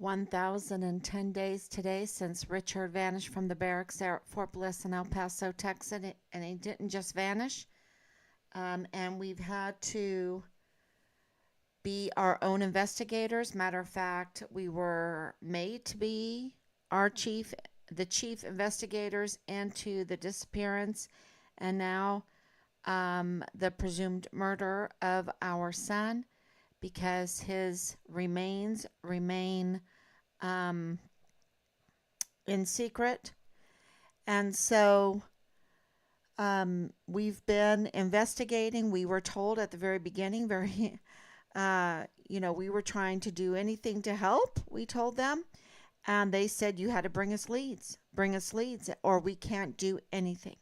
1,010 days today since Richard vanished from the barracks there at Fort Bliss in El Paso, Texas, and he didn't just vanish. And we've had to be our own investigators. Matter of fact, we were made to be the chief investigators into the disappearance and now the presumed murder of our son, because his remains remain in secret. And so we've been investigating. We were told at the very beginning, we were trying to do anything to help, we told them. And they said, you had to bring us leads, or we can't do anything.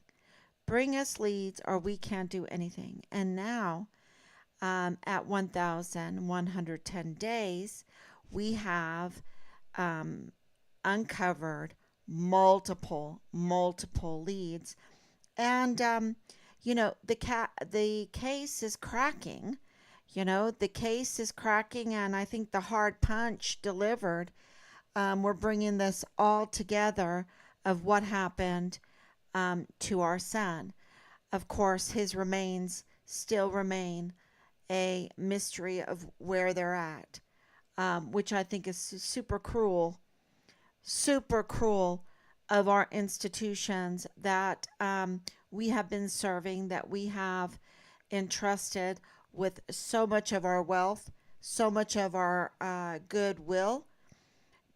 Bring us leads, or we can't do anything. And now, at 1,110 days, we have uncovered multiple leads. And, the case is cracking. The case is cracking, and I think the hard punch delivered. We're bringing this all together of what happened to our son. Of course, his remains still remain a mystery of where they're at, which I think is super cruel of our institutions that we have been serving, that we have entrusted with so much of our wealth, so much of our goodwill,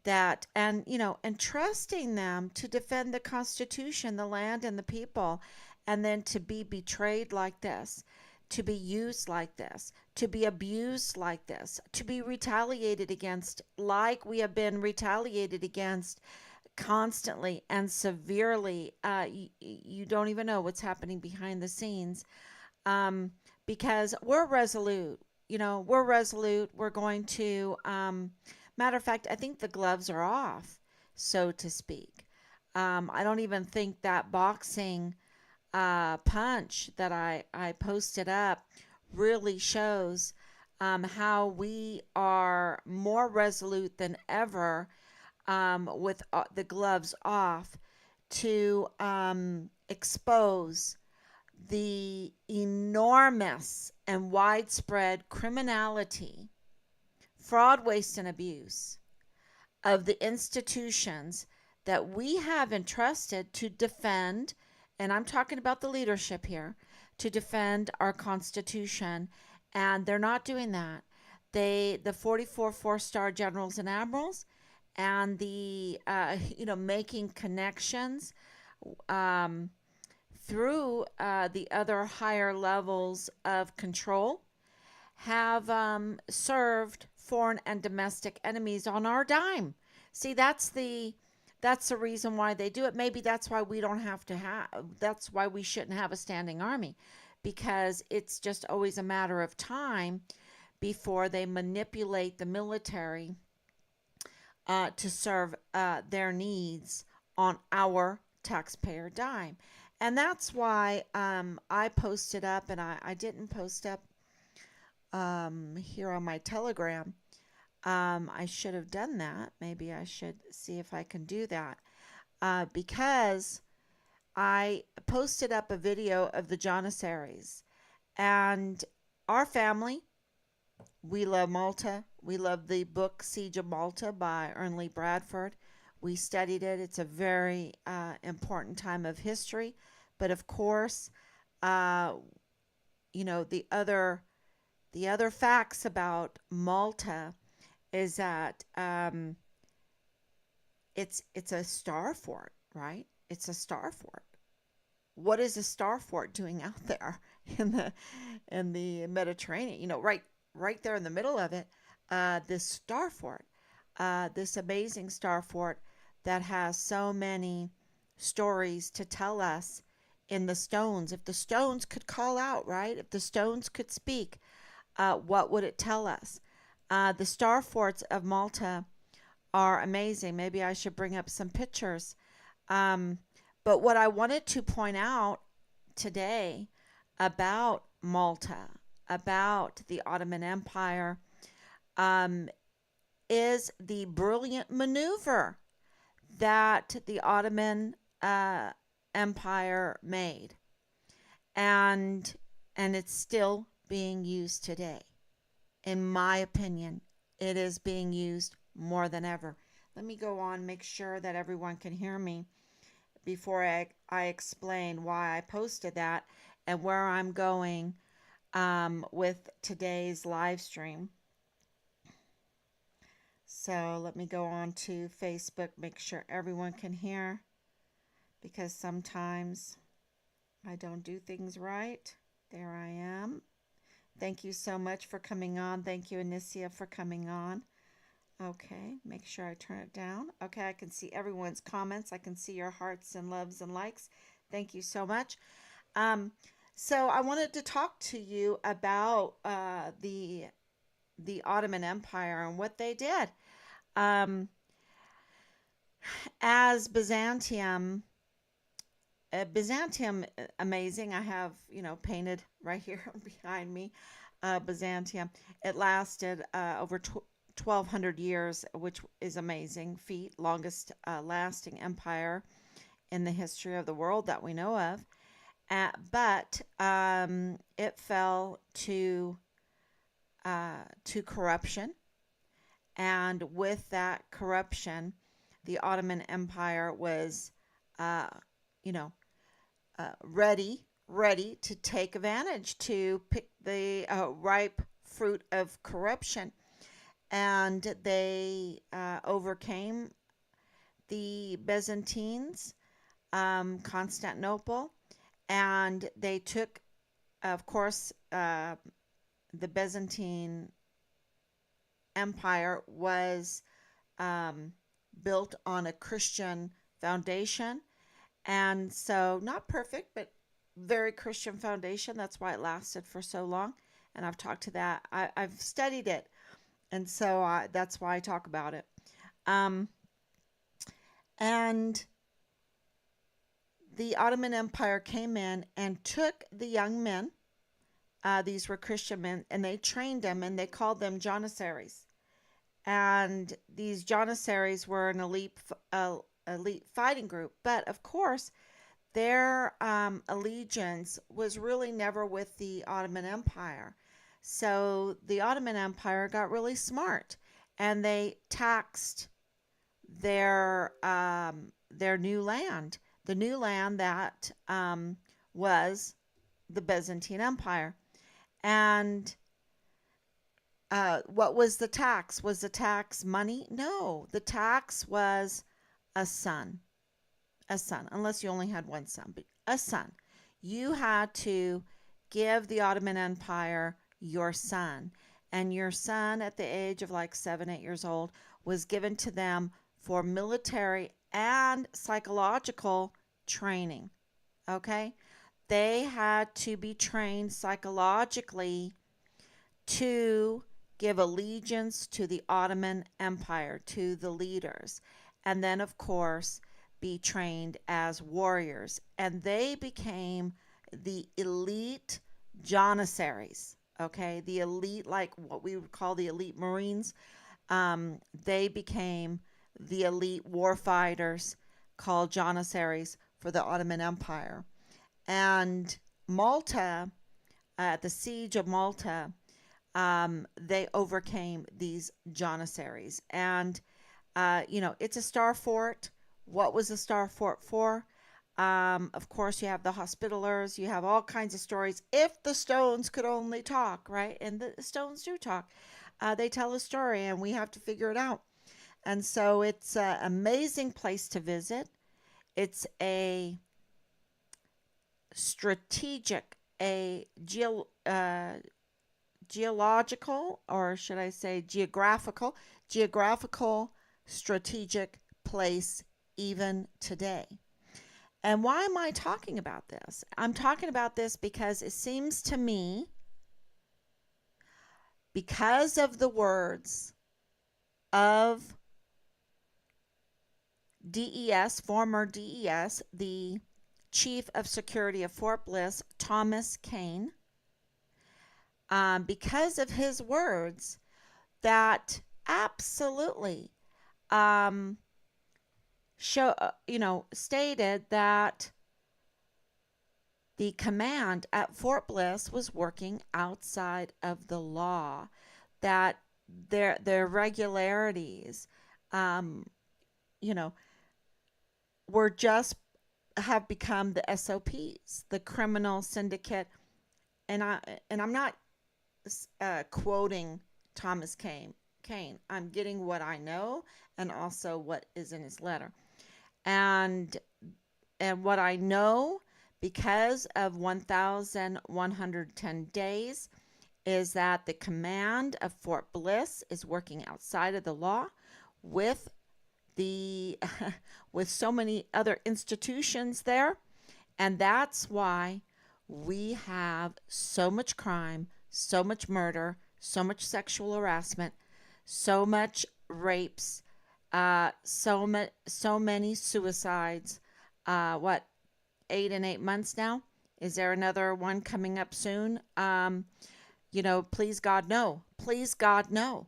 and entrusting them to defend the Constitution, the land, and the people, and then to be betrayed like this, to be used like this, to be abused like this, to be retaliated against like we have been retaliated against constantly and severely. You don't even know what's happening behind the scenes, because we're resolute. We're resolute. We're going to, matter of fact, I think the gloves are off, so to speak. I don't even think that boxing punch that I posted up really shows how we are more resolute than ever, with the gloves off, to expose the enormous and widespread criminality, fraud, waste, and abuse of the institutions that we have entrusted to defend, and I'm talking about the leadership here, to defend our Constitution. And they're not doing that. The 44 four-star generals and admirals, and the making connections through the other higher levels of control, have served foreign and domestic enemies on our dime. See, that's the reason why they do it. Maybe that's why that's why we shouldn't have a standing army, because it's just always a matter of time before they manipulate the military to serve their needs on our taxpayer dime. And that's why I posted up, and I didn't post up here on my Telegram. I should have done that. Maybe I should see if I can do that, because I posted up a video of the Janissaries. And our family, we love Malta. We love the book Siege of Malta by Ernest Bradford. We studied it. It's a very important time of history. But of course, the other facts about Malta is that it's a star fort, right? It's a star fort. What is a star fort doing out there in the Mediterranean? Right there in the middle of it, this star fort, this amazing star fort that has so many stories to tell us in the stones. If the stones could call out, right? If the stones could speak, what would it tell us? The star forts of Malta are amazing. Maybe I should bring up some pictures. But what I wanted to point out today about Malta, about the Ottoman Empire, is the brilliant maneuver that the Ottoman Empire made, and it's still being used today. In my opinion, it is being used more than ever. Let me go on, make sure that everyone can hear me before I explain why I posted that and where I'm going with today's live stream. So let me go on to Facebook, make sure everyone can hear, because sometimes I don't do things right. There I am. Thank you so much for coming on. Thank you, Anicia, for coming on. Okay, make sure I turn it down. Okay, I can see everyone's comments. I can see your hearts and loves and likes. Thank you so much. Um, so I wanted to talk to you about the Ottoman Empire and what they did. Um, as Byzantium, amazing. I have, painted right here behind me, Byzantium. It lasted over 1200 years, which is amazing feat, longest lasting empire in the history of the world that we know of. But it fell to corruption, and with that corruption, the Ottoman Empire was, uh, you know, ready to take advantage, to pick the ripe fruit of corruption, and they overcame the Byzantines, Constantinople, and they took, of course, the Byzantine Empire was um, built on a Christian foundation. And so, not perfect, but very Christian foundation. That's why it lasted for so long. And I've talked to that. I've studied it. And so that's why I talk about it. Um, and the Ottoman Empire came in and took the young men. These were Christian men, and they trained them, and they called them janissaries. And these janissaries were an elite fighting group. But of course, their allegiance was really never with the Ottoman Empire. So the Ottoman Empire got really smart, and they taxed their new land, the new land that was the Byzantine Empire. And what was the tax? Was the tax money? No, the tax was a son. A son, unless you only had one son, but a son. You had to give the Ottoman Empire your son. And your son, at the age of like 7, 8 years old, was given to them for military and psychological training. Okay? They had to be trained psychologically to give allegiance to the Ottoman Empire, to the leaders, and then, of course, be trained as warriors. And they became the elite janissaries, okay? The elite, like what we would call the elite Marines. They became the elite war fighters called janissaries for the Ottoman Empire. And Malta, at the siege of Malta, they overcame these janissaries. And, it's a star fort. What was the star fort for? Of course, you have the Hospitallers. You have all kinds of stories. If the stones could only talk, right? And the stones do talk. They tell a story, and we have to figure it out. And so it's an amazing place to visit. It's a strategic, geological, or should I say geographical strategic place even today. And why am I talking about this? I'm talking about this because it seems to me, because of the words of DES, former DES, the Chief of Security of Fort Bliss, Thomas Cain, because of his words, that absolutely um, stated that the command at Fort Bliss was working outside of the law, that their regularities, um, you know, were just have become the SOPs, the criminal syndicate, and I'm not quoting Thomas Cain. I'm getting what I know and also what is in his letter, and what I know because of 1,110 days is that the command of Fort Bliss is working outside of the law with the with so many other institutions there, and that's why we have so much crime, so much murder, so much sexual harassment, so much rapes, so many suicides. What, 8 and 8 months now? Is there another one coming up soon? Please God, no. Please God, no.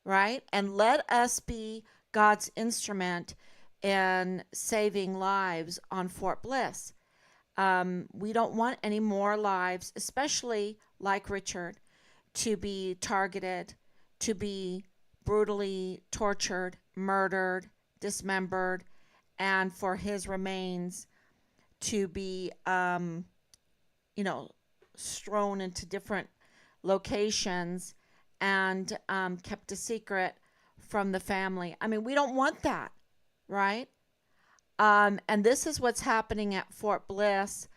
Right? And let us be God's instrument in saving lives on Fort Bliss. We don't want any more lives, especially like Richard, to be targeted, to be brutally tortured, murdered, dismembered, and for his remains to be, strewn into different locations and kept a secret from the family. I mean, we don't want that, right? And this is what's happening at Fort Bliss,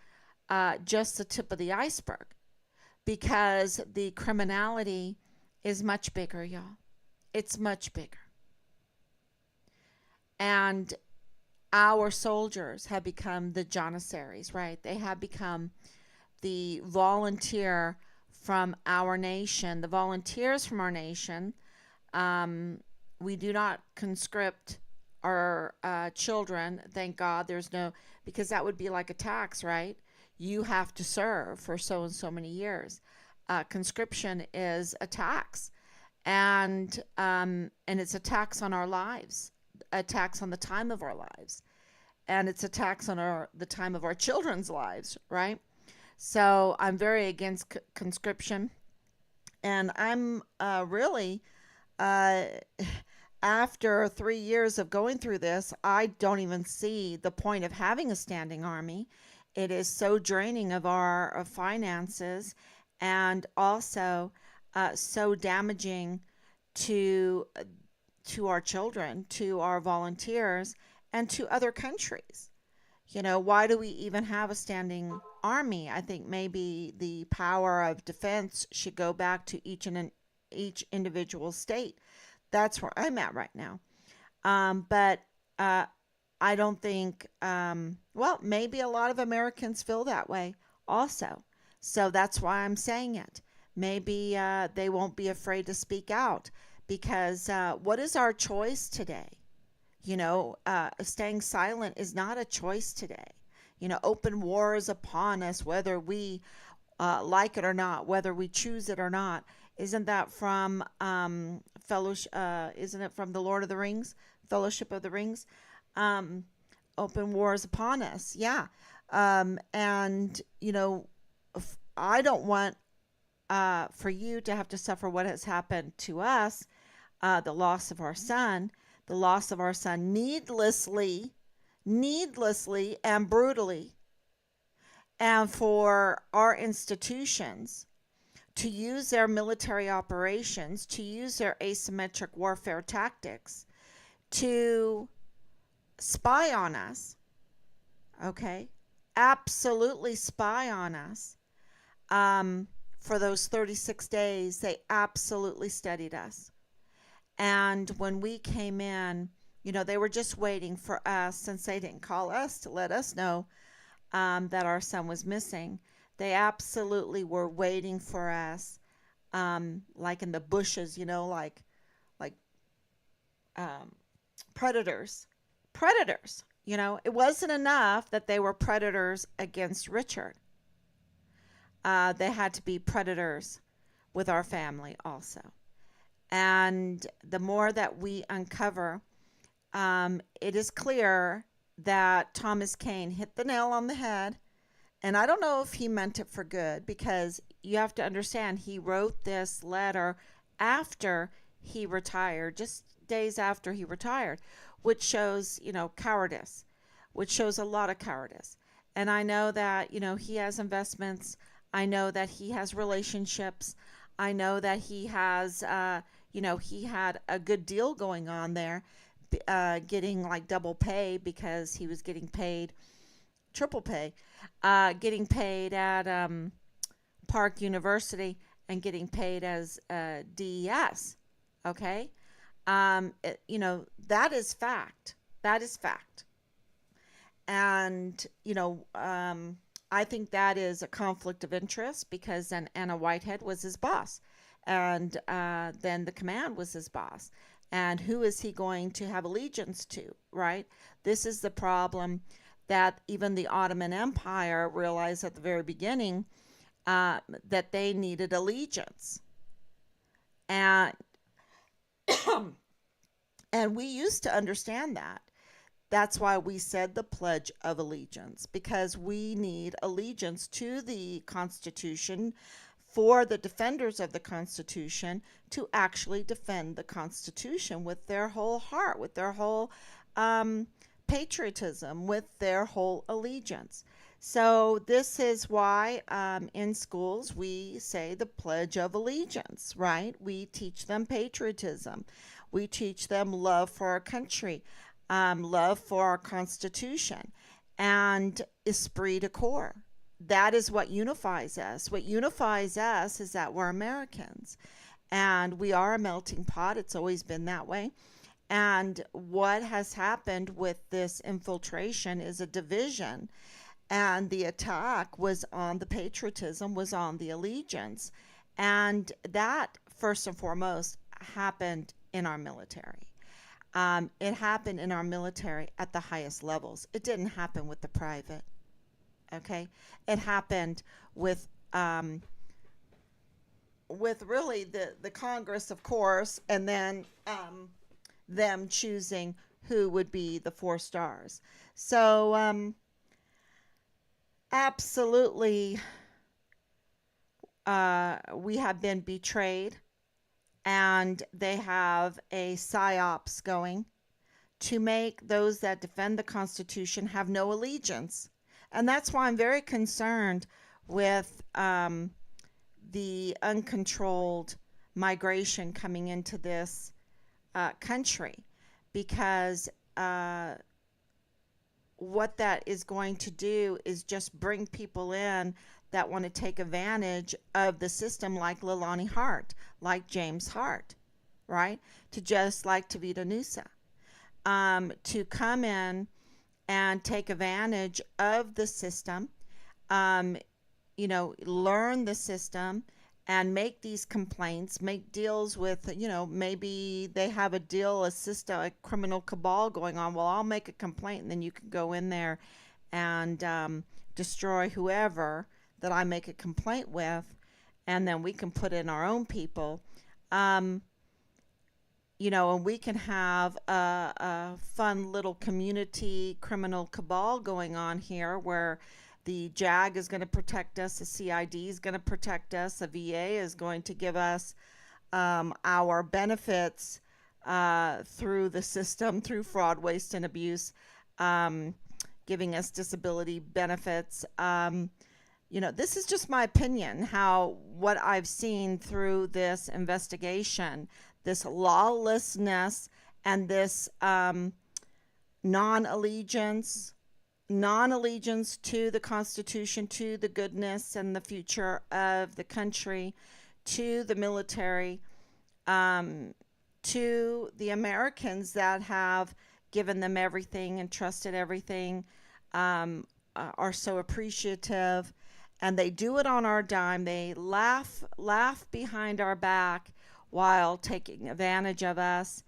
just the tip of the iceberg, because the criminality is much bigger, y'all. It's much bigger. And our soldiers have become the janissaries, right? They have become the volunteer from our nation, the volunteers from our nation. We do not conscript our children. Thank God there's no, because that would be like a tax, right? You have to serve for so and so many years. Conscription is a tax, and it's a tax on our lives, a tax on the time of our lives, and it's a tax on the time of our children's lives, right? So I'm very against conscription, and I'm really uh, after 3 years of going through this, I don't even see the point of having a standing army. It is so draining of our finances, and also so damaging to our children, to our volunteers, and to other countries. Why do we even have a standing army? I think maybe the power of defense should go back to each individual state. That's where I'm at right now. But I don't think, well, maybe a lot of Americans feel that way also. So that's why I'm saying it. Maybe they won't be afraid to speak out, because what is our choice today? Staying silent is not a choice today. Open war is upon us, whether we like it or not, whether we choose it or not. Isn't that from fellowship? Isn't it from the Lord of the Rings, Fellowship of the Rings? Um, Open war is upon us. Yeah, and I don't want for you to have to suffer what has happened to us, the loss of our son, needlessly and brutally, and for our institutions to use their military operations, to use their asymmetric warfare tactics to spy on us, okay? Absolutely spy on us. For those 36 days, they absolutely studied us. And when we came in, they were just waiting for us, since they didn't call us to let us know that our son was missing. They absolutely were waiting for us, like in the bushes, like predators. Predators. It wasn't enough that they were predators against Richard. They had to be predators with our family also. And the more that we uncover, it is clear that Thomas Cain hit the nail on the head. And I don't know if he meant it for good, because you have to understand he wrote this letter after he retired, just days after he retired, which shows, cowardice, which shows a lot of cowardice. And I know that, he has investments. I know that he has relationships. I know that he has, he had a good deal going on there, getting like double pay because he was getting paid triple pay, getting paid at Park University and getting paid as DES. Okay, that is fact. That is fact. And I think that is a conflict of interest, because then Anna Whitehead was his boss, and then the command was his boss. And who is he going to have allegiance to, right? This is the problem that even the Ottoman Empire realized at the very beginning, that they needed allegiance. And and we used to understand that. That's why we said the Pledge of Allegiance, because we need allegiance to the Constitution for the defenders of the Constitution to actually defend the Constitution with their whole heart, with their whole patriotism, with their whole allegiance. So, this is why in schools we say the Pledge of Allegiance, right? We teach them patriotism. We teach them love for our country, love for our Constitution, and esprit de corps. That is what unifies us. What unifies us is that we're Americans, and we are a melting pot. It's always been that way. And what has happened with this infiltration is a division. And the attack was on the patriotism, was on the allegiance. And that, first and foremost, happened in our military. It happened in our military at the highest levels. It didn't happen with the private. Okay? It happened with really the Congress, of course, and then them choosing who would be the 4 stars. So, absolutely, we have been betrayed, and they have a psyops going to make those that defend the Constitution have no allegiance. And that's why I'm very concerned with the uncontrolled migration coming into this country, because what that is going to do is just bring people in that want to take advantage of the system, like Leilani Hart, like James Hart, right? To just like Tavita Nusa, to come in and take advantage of the system, learn the system and make these complaints, make deals with, maybe they have a deal, a system, a criminal cabal going on. Well, I'll make a complaint, and then you can go in there and destroy whoever that I make a complaint with, and then we can put in our own people. And we can have a fun little community criminal cabal going on here, where the JAG is going to protect us, the CID is going to protect us, the VA is going to give us our benefits through the system, through fraud, waste, and abuse, giving us disability benefits. This is just my opinion, what I've seen through this investigation, this lawlessness, and this non-allegiance to the Constitution, to the goodness and the future of the country, to the military, to the Americans that have given them everything and trusted everything, are so appreciative, and they do it on our dime. They laugh behind our back while taking advantage of us,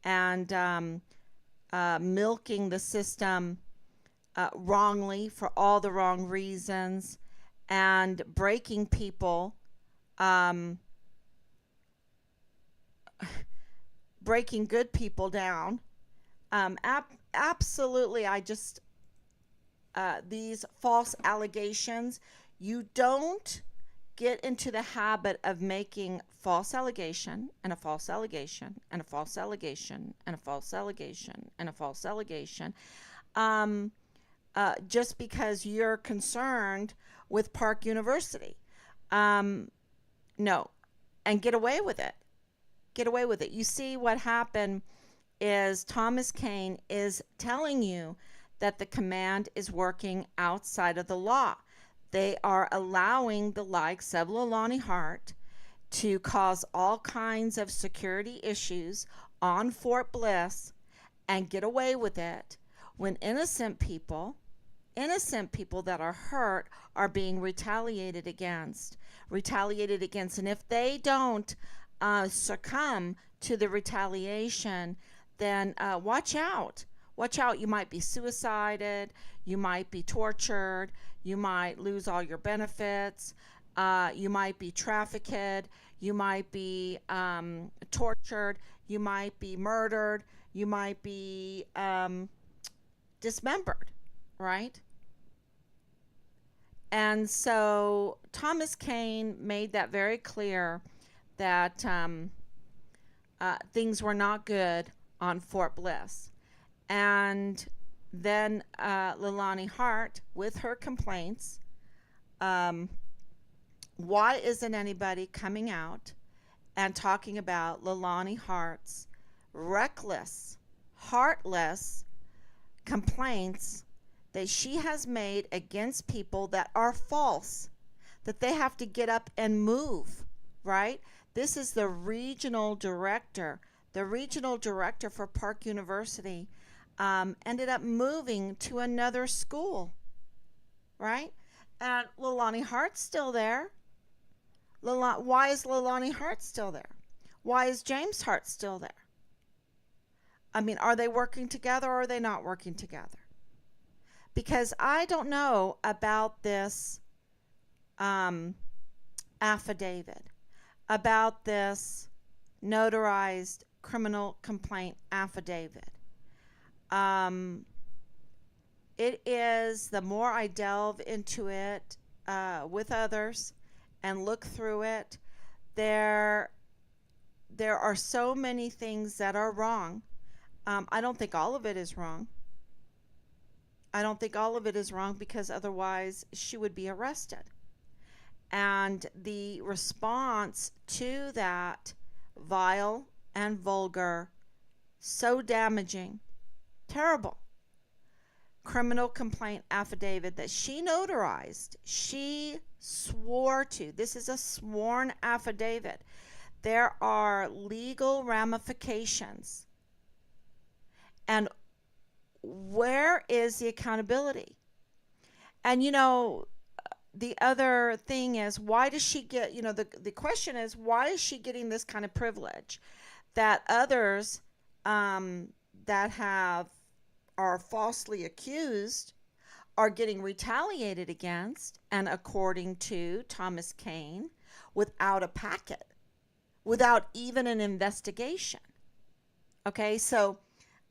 and milking the system wrongly for all the wrong reasons, and breaking people breaking good people down. Absolutely, I just these false allegations. You don't get into the habit of making false allegation and a false allegation and a false allegation and a false allegation and a false allegation um, just because you're concerned with Park University. Um, no, and get away with it. Get away with it. You see, what happened is Thomas Cain is telling you that the command is working outside of the law. They are allowing the likes of Leilani Hart to cause all kinds of security issues on Fort Bliss and get away with it when innocent people that are hurt are being retaliated against. And if they don't succumb to the retaliation, then watch out. Watch out. You might be suicided. You might be tortured. You might lose all your benefits. You might be trafficked. You might be tortured. You might be murdered. You might be dismembered, right? And so Thomas Cain made that very clear that things were not good on Fort Bliss. And then Leilani Hart, with her complaints, why isn't anybody coming out and talking about Leilani Hart's reckless, heartless complaints that she has made against people that are false, that they have to get up and move, right? This is the regional director. The regional director for Park University ended up moving to another school, right? And Leilani Hart's still there. Why is Leilani Hart still there? Why is James Hart still there? I mean, are they working together or are they not working together? Because I don't know about this affidavit, about this notarized criminal complaint affidavit. It is, the more I delve into it with others and look through it, there are so many things that are wrong. I don't think all of it is wrong. I don't think all of it is wrong, because otherwise she would be arrested. And the response to that vile and vulgar, so damaging, terrible criminal complaint affidavit that she notarized, she swore to. This is a sworn affidavit. There are legal ramifications. And where is the accountability? And the other thing is, why does she get, the question is, why is she getting this kind of privilege that others that are falsely accused are getting retaliated against, and according to Thomas Cain, without a packet, without even an investigation? Okay, so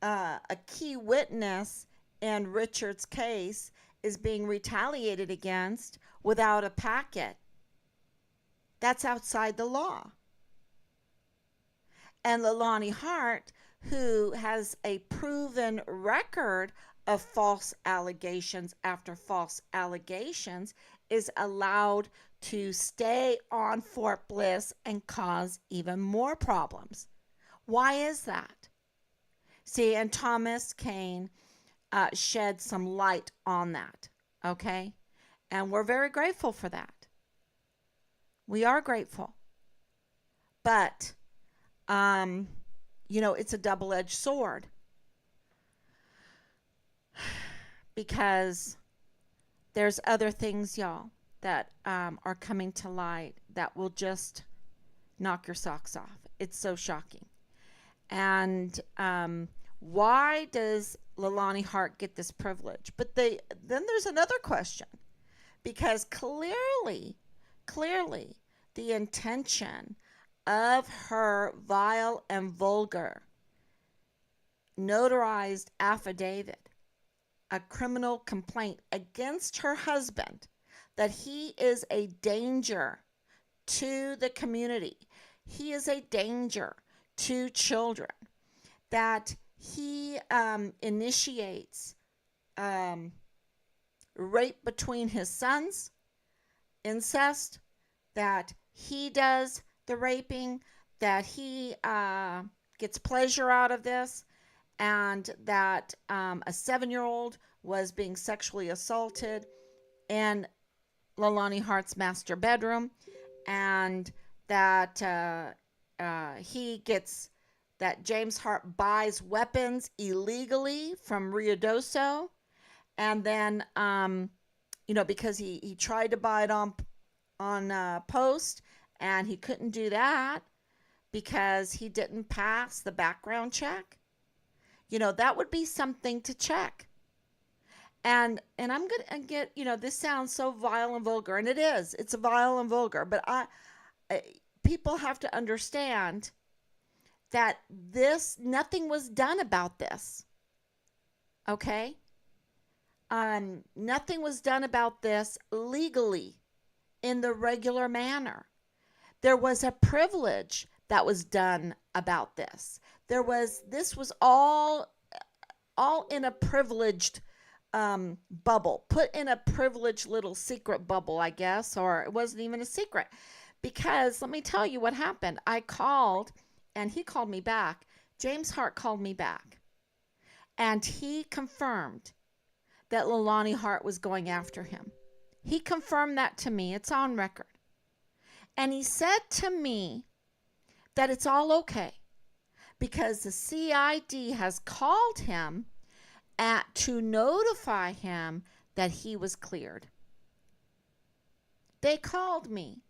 a key witness in Richard's case is being retaliated against without a packet. That's outside the law. And Leilani Hart, who has a proven record of false allegations after false allegations, is allowed to stay on Fort Bliss and cause even more problems. Why is that? See, and Thomas Cain shed some light on that, okay? And we're very grateful for that. We are grateful. But, it's a double-edged sword, because there's other things, y'all, that are coming to light that will just knock your socks off. It's so shocking. And why does Leilani Hart get this privilege? But then there's another question, because clearly, the intention of her vile and vulgar notarized affidavit, a criminal complaint against her husband, that he is a danger to the community. He is a danger to children, that he initiates rape between his sons, incest, that he does the raping, that he gets pleasure out of this, and that a 7-year-old was being sexually assaulted in Leilani Hart's master bedroom, and that that James Hart buys weapons illegally from Ruidoso, and then because he tried to buy it on post, and he couldn't do that because he didn't pass the background check. That would be something to check. And I'm gonna get, this sounds so vile and vulgar, and it is. It's vile and vulgar, but people have to understand that nothing was done about this. Okay? Nothing was done about this legally in the regular manner. There was a privilege that was done about this. This was all in a privileged bubble, put in a privileged little secret bubble, I guess, or it wasn't even a secret. Because let me tell you what happened. I called, and he called me back. James Hart called me back, and he confirmed that Leilani Hart was going after him. He confirmed that to me. It's on record. And he said to me that it's all okay because the CID has called him to notify him that he was cleared. They called me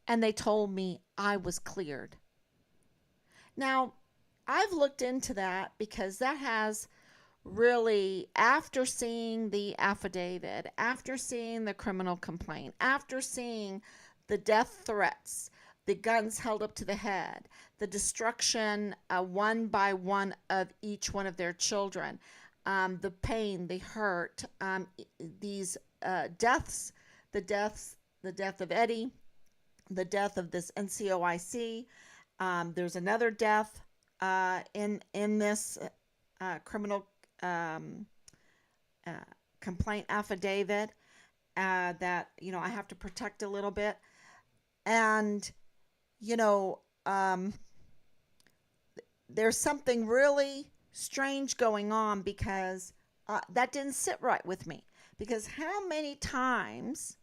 and they told me I was cleared. Now, I've looked into that because that has really, after seeing the affidavit, after seeing the criminal complaint, after seeing the death threats, the guns held up to the head, the destruction one by one of each one of their children, the pain, the hurt, these deaths, the death of Eddie, the death of this NCOIC. There's another death in this criminal complaint affidavit that I have to protect a little bit, and there's something really strange going on because that didn't sit right with me. Because how many times,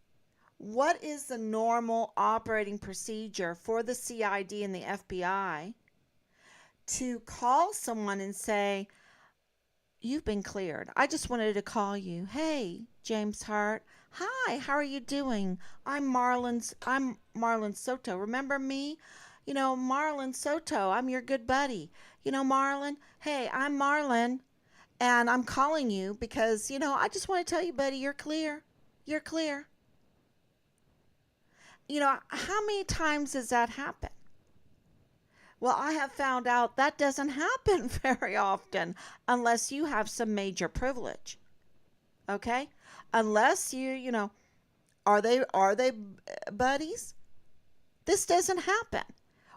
what is the normal operating procedure for the CID and the FBI to call someone and say, you've been cleared. I just wanted to call you. Hey, James Hart. Hi, how are you doing? I'm Marlon Soto. Remember me? Marlon Soto. I'm your good buddy. Marlon. Hey, I'm Marlon, and I'm calling you because, I just want to tell you, buddy, you're clear. You're clear. How many times does that happen? Well, I have found out that doesn't happen very often unless you have some major privilege. Okay? Unless are they buddies? This doesn't happen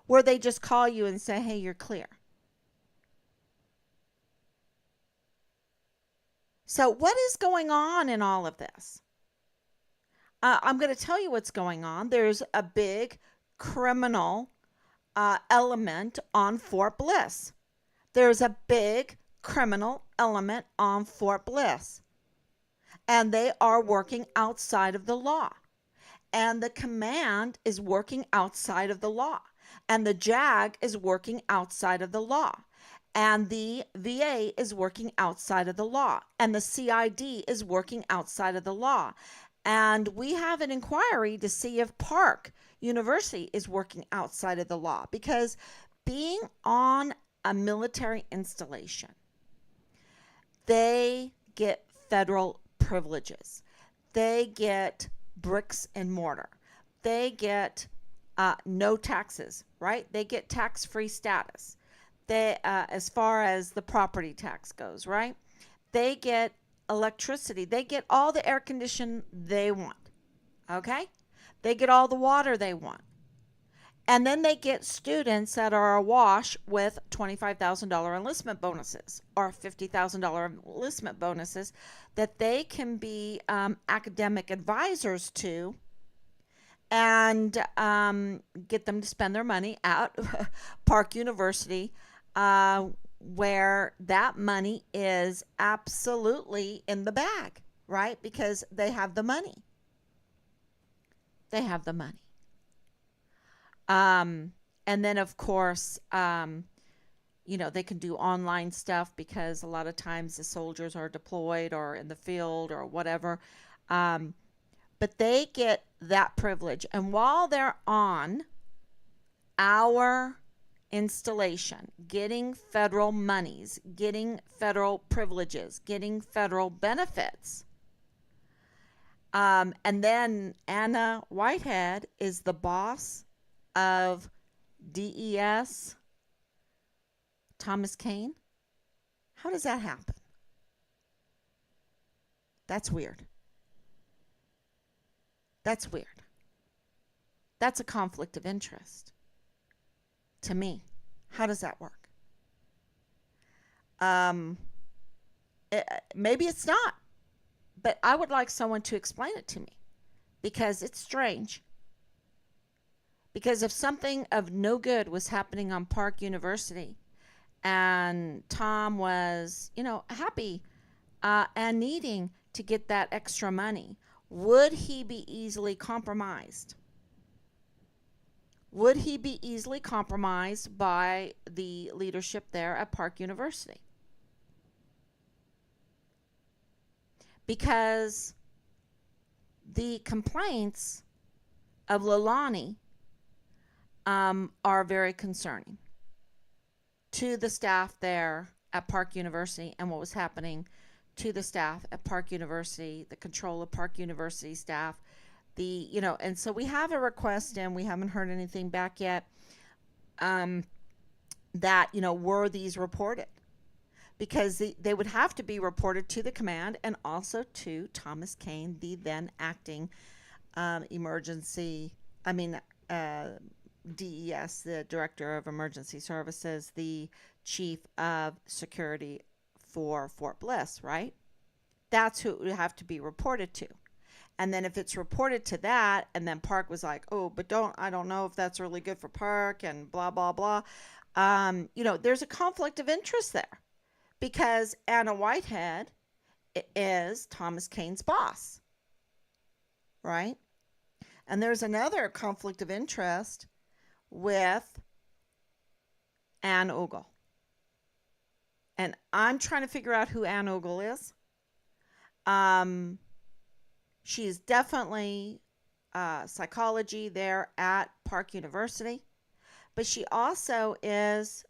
where they just call you and say, "Hey, you're clear." So, what is going on in all of this? I'm going to tell you what's going on. There's a big criminal element on Fort Bliss. There's a big criminal element on Fort Bliss. And they are working outside of the law. And the command is working outside of the law. And the JAG is working outside of the law. And the VA is working outside of the law. And the CID is working outside of the law. And we have an inquiry to see if Park University is working outside of the law, because being on a military installation, they get federal privileges. They get bricks and mortar. They get no taxes, right? They get tax-free status. They, as far as the property tax goes, right? They get electricity. They get all the air conditioning they want. Okay? They get all the water they want. And then they get students that are awash with $25,000 enlistment bonuses or $50,000 enlistment bonuses that they can be academic advisors to and get them to spend their money at Park University, where that money is absolutely in the bag, right? Because they have the money. They have the money. And then, of course, they can do online stuff because a lot of times the soldiers are deployed or in the field or whatever. But they get that privilege. And while they're on our installation, getting federal monies, getting federal privileges, getting federal benefits, and then Anna Whitehead is the boss of DES, Thomas Cain. How does that happen? That's weird. That's weird. That's a conflict of interest to me. How does that work? Maybe it's not, but I would like someone to explain it to me because it's strange. Because if something of no good was happening on Park University and Tom was, happy and needing to get that extra money, would he be easily compromised? Would he be easily compromised by the leadership there at Park University? Because the complaints of Leilani are very concerning to the staff there at Park University and what was happening to the staff at Park University, the control of Park University staff, and so we have a request and we haven't heard anything back yet that, were these reported? Because they would have to be reported to the command and also to Thomas Cain, the then acting DES, the Director of Emergency Services, the Chief of Security for Fort Bliss, right? That's who it would have to be reported to. And then if it's reported to that, and then Park was like, oh, but I don't know if that's really good for Park and blah, blah, blah. There's a conflict of interest there because Anna Whitehead is Thomas Cain's boss, right? And there's another conflict of interest with Ann Ogle. And I'm trying to figure out who Ann Ogle is. She's definitely psychology there at Park University, but she also is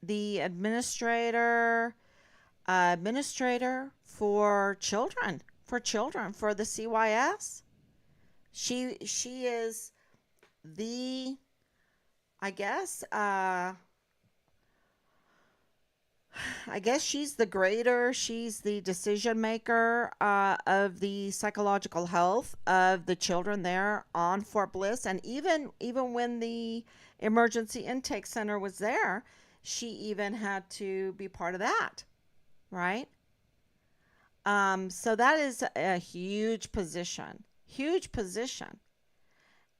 the administrator for children for the CYS. She is the, I guess she's the grader. She's the decision maker of the psychological health of the children there on Fort Bliss. And even when the emergency intake center was there, she even had to be part of that, right? So that is a huge position,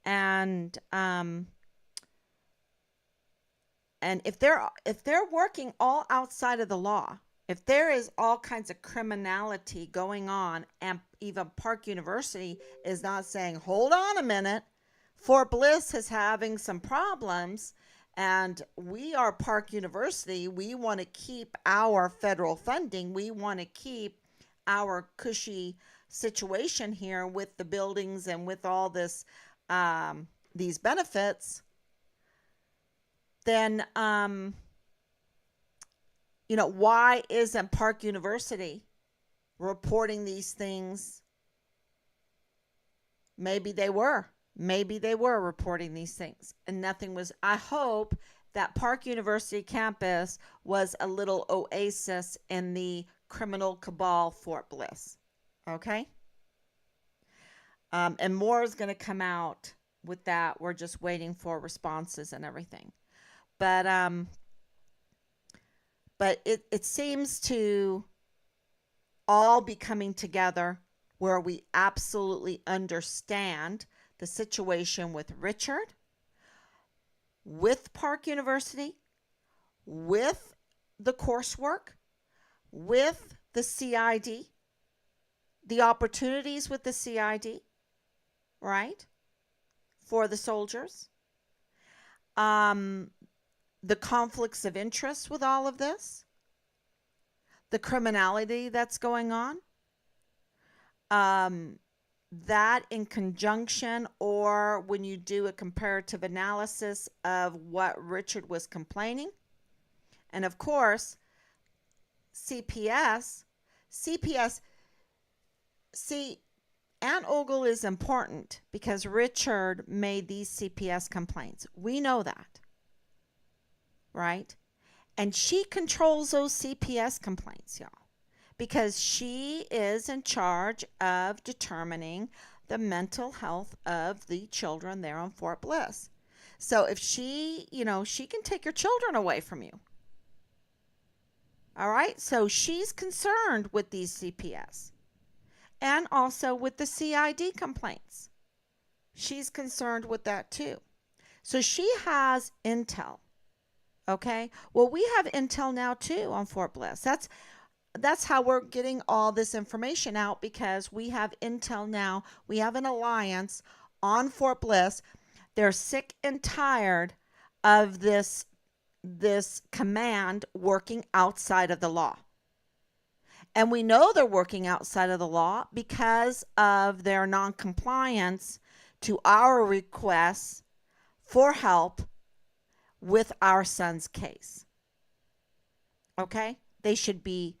and if they're working all outside of the law, if there is all kinds of criminality going on, and even Park University is not saying, hold on a minute, Fort Bliss is having some problems, and we are Park University, we want to keep our federal funding, we want to keep our cushy situation here with the buildings and with all this these benefits, then why isn't Park University reporting these things? Maybe they were. Maybe they were reporting these things and nothing was. I hope that Park University campus was a little oasis in the criminal cabal Fort Bliss. Okay? And more is going to come out with that. We're just waiting for responses and everything. But it seems to all be coming together where we absolutely understand the situation with Richard, with Park University, with the coursework, with the CID, the opportunities with the CID, right, for the soldiers, the conflicts of interest with all of this, the criminality that's going on, that in conjunction, or when you do a comparative analysis of what Richard was complaining, and of course, CPS, see, Aunt Ogle is important because Richard made these CPS complaints. We know that, right? And she controls those CPS complaints, y'all, because she is in charge of determining the mental health of the children there on Fort Bliss. So if she, she can take your children away from you. All right? So she's concerned with these CPS and also with the CID complaints. She's concerned with that too. So she has intel. Okay? Well, we have intel now too on Fort Bliss. That's how we're getting all this information out, because we have intel now. We have an alliance on Fort Bliss. They're sick and tired of this command working outside of the law. And we know they're working outside of the law because of their noncompliance to our requests for help with our son's case. Okay? They should be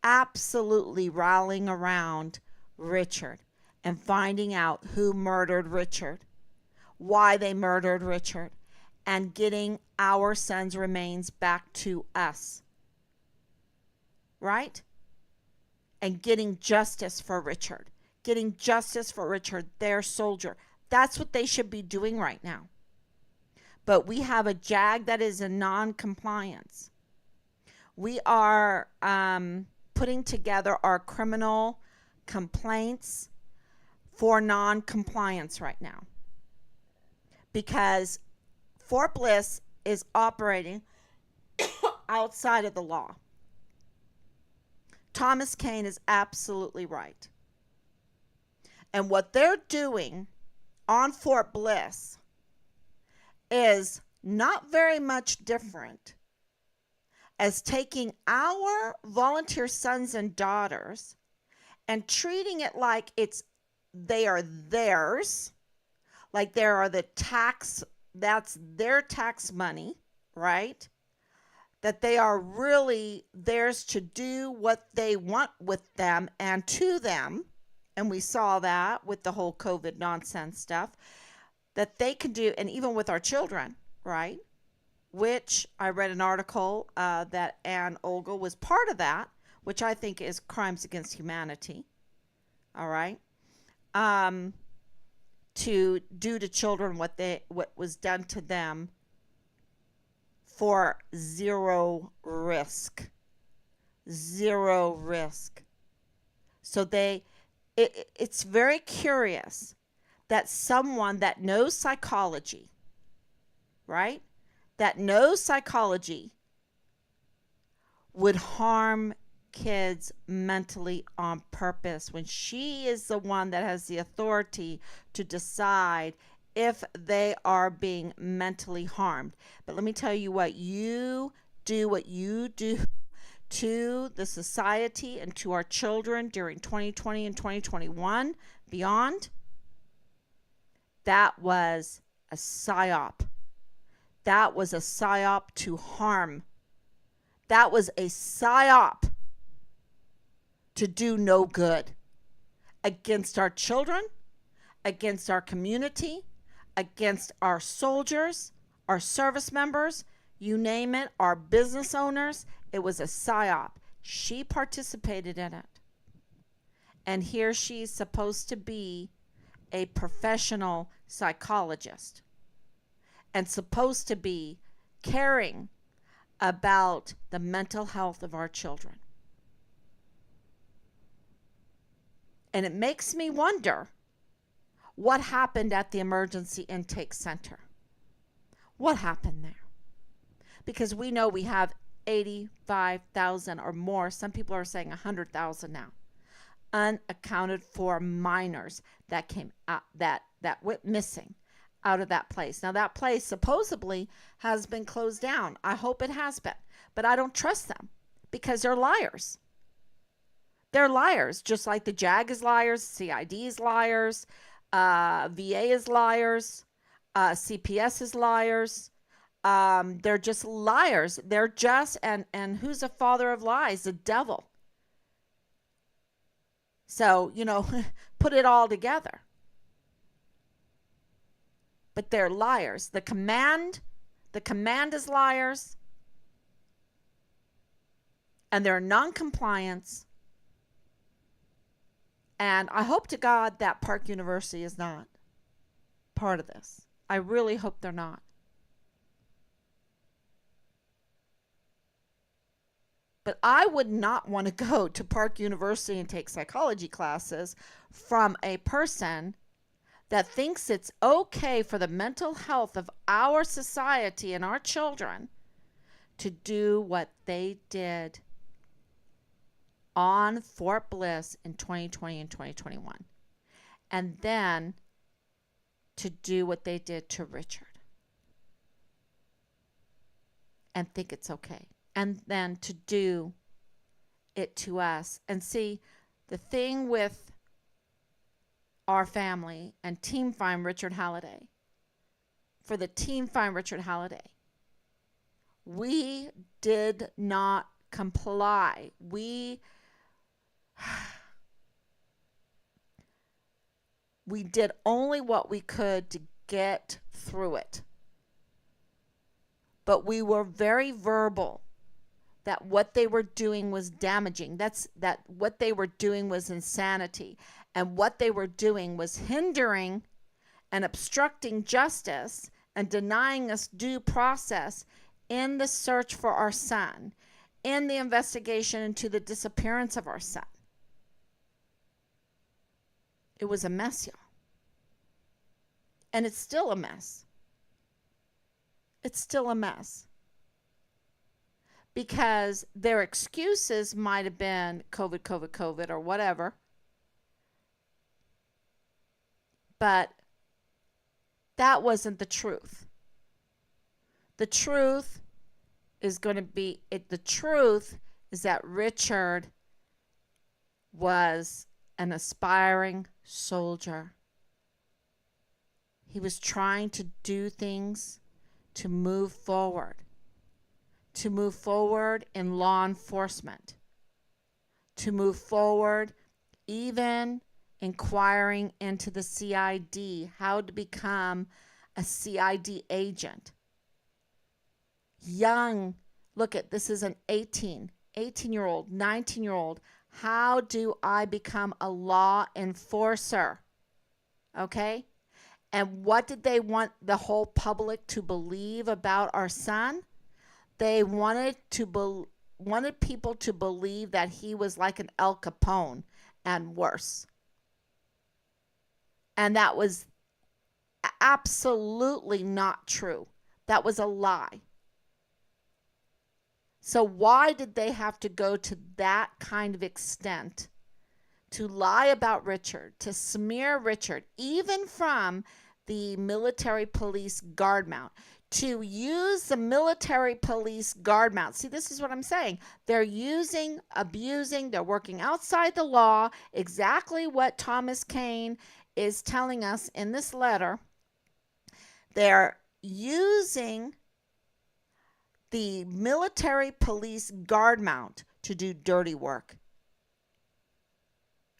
absolutely rallying around Richard and finding out who murdered Richard, why they murdered Richard, and getting our son's remains back to us. Right? And getting justice for Richard. Getting justice for Richard, their soldier. That's what they should be doing right now. But we have a JAG that is in non-compliance. We are putting together our criminal complaints for non-compliance right now, because Fort Bliss is operating outside of the law. Thomas Cain is absolutely right. And what they're doing on Fort Bliss is not very much different as taking our volunteer sons and daughters and treating it like they are theirs, like they are that's their tax money, right? That they are really theirs to do what they want with them and to them. And we saw that with the whole COVID nonsense stuff, that they can do, and even with our children, right? Which I read an article that Ann Ogle was part of that, which I think is crimes against humanity. All right. To do to children what was done to them for zero risk. Zero risk. So it's very curious that someone that knows psychology, right? That knows psychology would harm kids mentally on purpose when she is the one that has the authority to decide if they are being mentally harmed. But let me tell you what you do to the society and to our children during 2020 and 2021 beyond. That was a psyop. That was a psyop to harm. That was a psyop to do no good against our children, against our community, against our soldiers, our service members, you name it, our business owners. It was a psyop. She participated in it. And here she's supposed to be a professional psychologist and supposed to be caring about the mental health of our children. And it makes me wonder what happened at the emergency intake center. What happened there? Because we know we have 85,000 or more. Some people are saying 100,000 now. Unaccounted for minors that came out, that went missing out of that place. Now that place supposedly has been closed down. I hope it has been, but I don't trust them because they're liars. They're liars, just like the JAG is liars, CID is liars, VA is liars, CPS is liars. They're just liars. They're just, and who's the father of lies? The devil. So, put it all together. But they're liars. The command is liars. And they're non-compliance. And I hope to God that Park University is not part of this. I really hope they're not. But I would not want to go to Park University and take psychology classes from a person that thinks it's okay for the mental health of our society and our children to do what they did on Fort Bliss in 2020 and 2021. And then to do what they did to Richard. And think it's okay. And then to do it to us. And see, the thing with our family and Team Find Richard Halliday, for the Team Find Richard Halliday, we did not comply. We did only what we could to get through it. But we were very verbal that what they were doing was damaging. That what they were doing was insanity. And what they were doing was hindering and obstructing justice and denying us due process in the search for our son, in the investigation into the disappearance of our son. It was a mess, y'all. And it's still a mess. It's still a mess. Because their excuses might have been COVID, or whatever. But that wasn't the truth. The truth is going to be, the truth is that Richard was an aspiring soldier. He was trying to do things to move forward in law enforcement, to move forward even inquiring into the CID, how to become a CID agent. Young, look at, this is an 18-year-old, 19-year-old. How do I become a law enforcer? Okay? And what did they want the whole public to believe about our son? They wanted people to believe that he was like an Al Capone and worse. And that was absolutely not true. That was a lie. So why did they have to go to that kind of extent to lie about Richard, to smear Richard, even from the military police guard mount, to use the military police guard mount? See, this is what I'm saying. They're abusing, they're working outside the law, exactly what Thomas Cain is telling us in this letter. They're using the military police guard mount to do dirty work,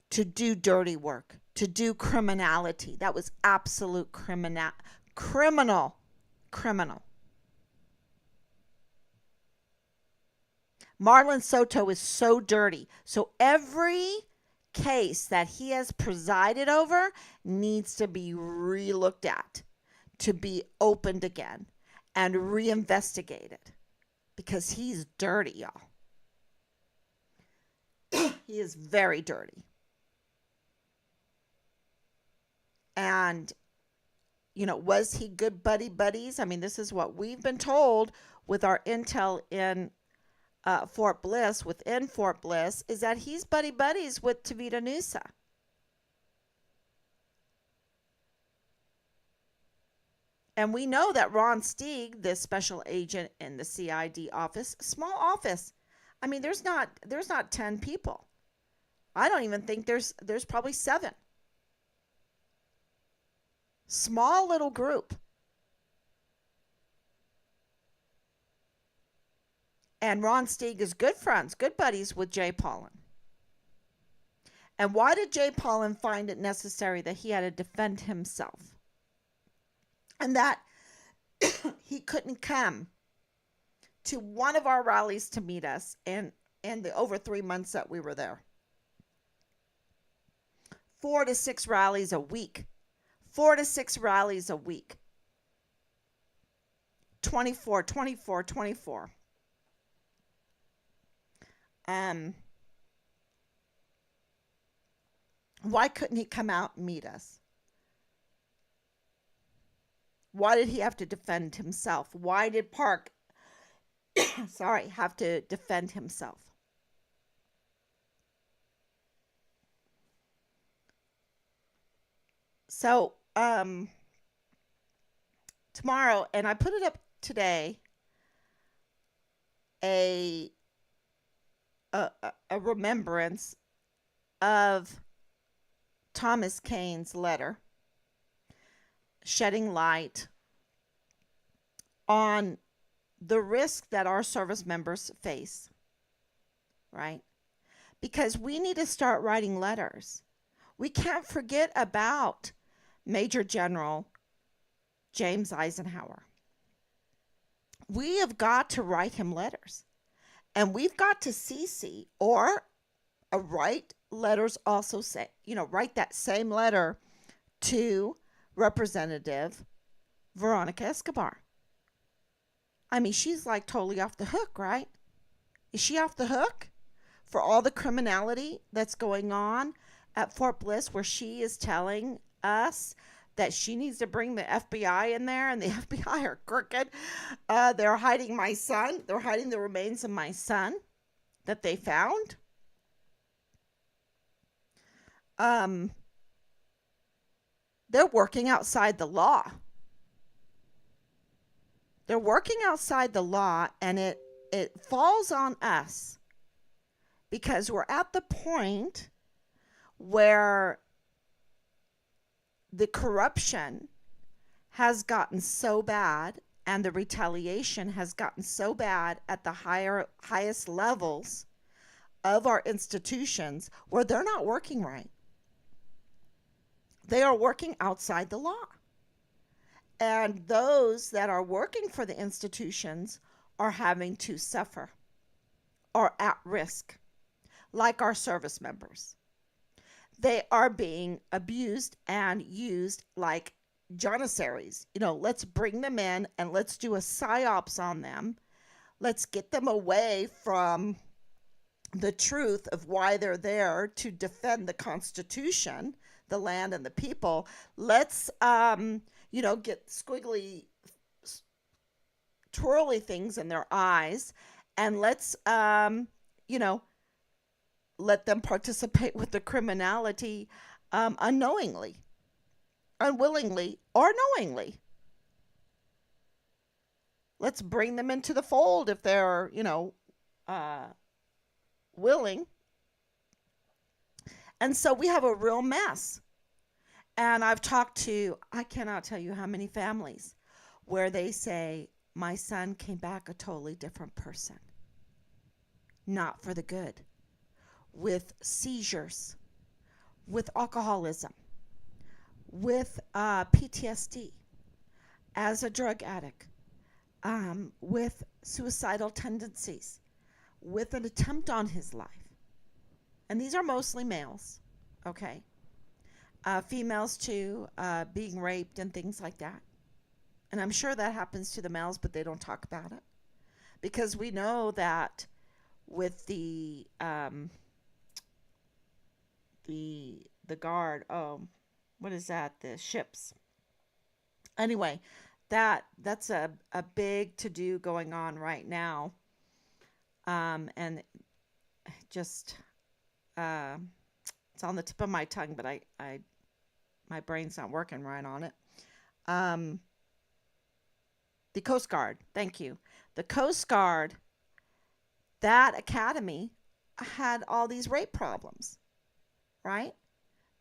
to do criminality. That was absolute Criminal. Criminal. Marlon Soto is so dirty. So every case that he has presided over needs to be relooked at, to be opened again and reinvestigated because he's dirty, y'all. He is very dirty. And, was he good buddies? I mean, this is what we've been told with our intel in Fort Bliss, within Fort Bliss, is that he's buddies with Tavita Nusa. And we know that Ron Stieg, the special agent in the CID office, small office. I mean, there's not 10 people. I don't even think there's probably 7. Small little group. And Ron Stieg is good friends, good buddies with Jay Paulin. And why did Jay Paulin find it necessary that he had to defend himself? And that he couldn't come to one of our rallies to meet us in the over 3 months that we were there. 4 to 6 rallies a week. 4 to 6 rallies a week. 24. Why couldn't he come out and meet us? Why did he have to defend himself? Why did Park, have to defend himself? So, tomorrow, and I put it up today, a remembrance of Thomas Cain's letter, shedding light on the risk that our service members face, right? Because we need to start writing letters. We can't forget about Major General James Eisenhower. We have got to write him letters. And we've got to CC or write letters also say, write that same letter to Representative Veronica Escobar. I mean, she's like totally off the hook, right? Is she off the hook for all the criminality that's going on at Fort Bliss, where she is telling us that she needs to bring the FBI in there, and the FBI are crooked? They're hiding my son. They're hiding the remains of my son that they found. They're working outside the law. They're working outside the law, and it falls on us because we're at the point where the corruption has gotten so bad and the retaliation has gotten so bad at the highest levels of our institutions where they're not working right. They are working outside the law. And those that are working for the institutions are having to suffer or at risk, like our service members. They are being abused and used like janissaries. Let's bring them in and let's do a psyops on them. Let's get them away from the truth of why they're there to defend the Constitution, the land, and the people. Let's, get squiggly, twirly things in their eyes, and let's, let them participate with the criminality unknowingly, unwillingly, or knowingly. Let's bring them into the fold if they're, willing. And so we have a real mess. And I've talked to, I cannot tell you how many families where they say, my son came back a totally different person. Not for the good. With seizures, with alcoholism, with PTSD. as a drug addict, with suicidal tendencies, with an attempt on his life. And these are mostly males, okay? Females too, being raped and things like that. And I'm sure that happens to the males, but they don't talk about it because we know that with the guard. Oh, what is that? The ships. Anyway, that's a big to do going on right now. And just uh, it's on the tip of my tongue, but I my brain's not working right on it. Um, the Coast Guard. Thank you. The Coast Guard. That academy had all these rape problems, right?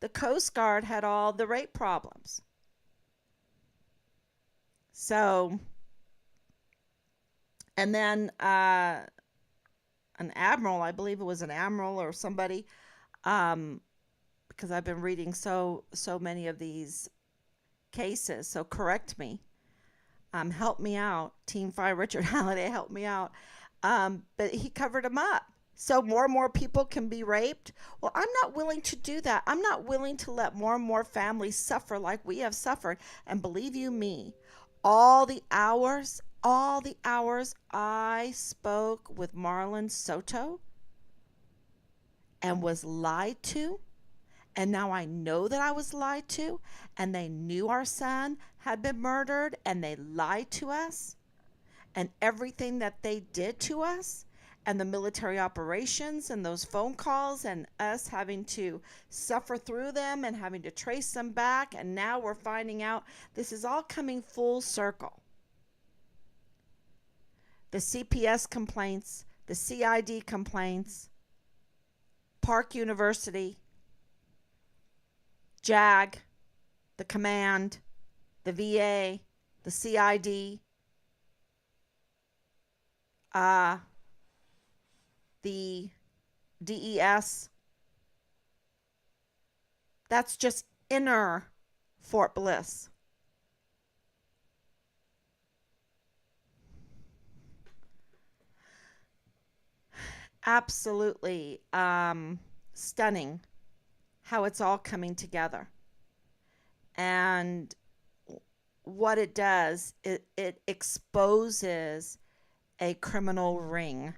The Coast Guard had all the rape problems. So, and then an admiral, I believe it was an admiral or somebody, um, because I've been reading so many of these cases. So correct me, help me out, Team Fire Richard Halliday, help me out. But he covered them up. So more and more people can be raped. Well, I'm not willing to do that. I'm not willing to let more and more families suffer like we have suffered. And believe you me, all the hours I spoke with Marlon Soto and was lied to, and now I know that I was lied to, and they knew our son had been murdered, and they lied to us, and everything that they did to us, and the military operations and those phone calls and us having to suffer through them and having to trace them back. And now we're finding out this is all coming full circle. The CPS complaints, the CID complaints, Park University, JAG, the command, the VA, the CID, the DES. That's just inner Fort Bliss. Absolutely stunning how it's all coming together. And what it does, it exposes a criminal ring.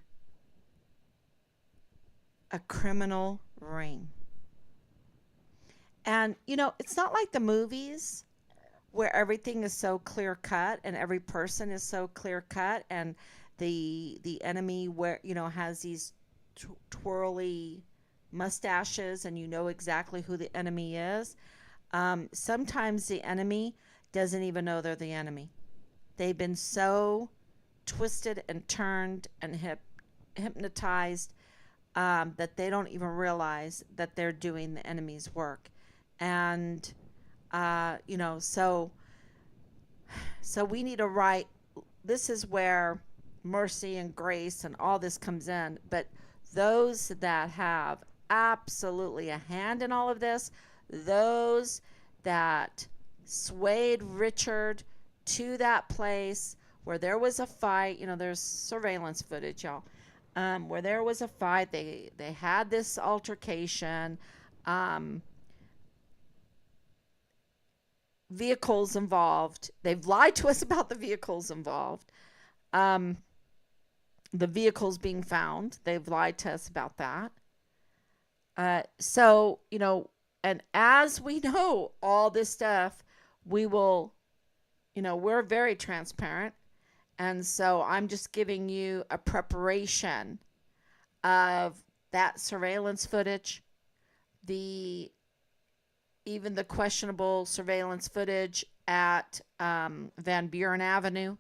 A criminal ring. And, it's not like the movies where everything is so clear cut and every person is so clear cut and the enemy where has these twirly mustaches and exactly who the enemy is. Sometimes the enemy doesn't even know they're the enemy. They've been so twisted and turned and hypnotized that they don't even realize that they're doing the enemy's work. And so we need to write. This is where mercy and grace and all this comes in. But those that have absolutely a hand in all of this, those that swayed Richard to that place where there was a fight, there's surveillance footage, y'all, where there was a fight, they had this altercation, vehicles involved. They've lied to us about the vehicles involved. The vehicles being found, they've lied to us about that. So, and as we know all this stuff, we will, we're very transparent. And so I'm just giving you a preparation of that surveillance footage, even the questionable surveillance footage at Van Buren Avenue.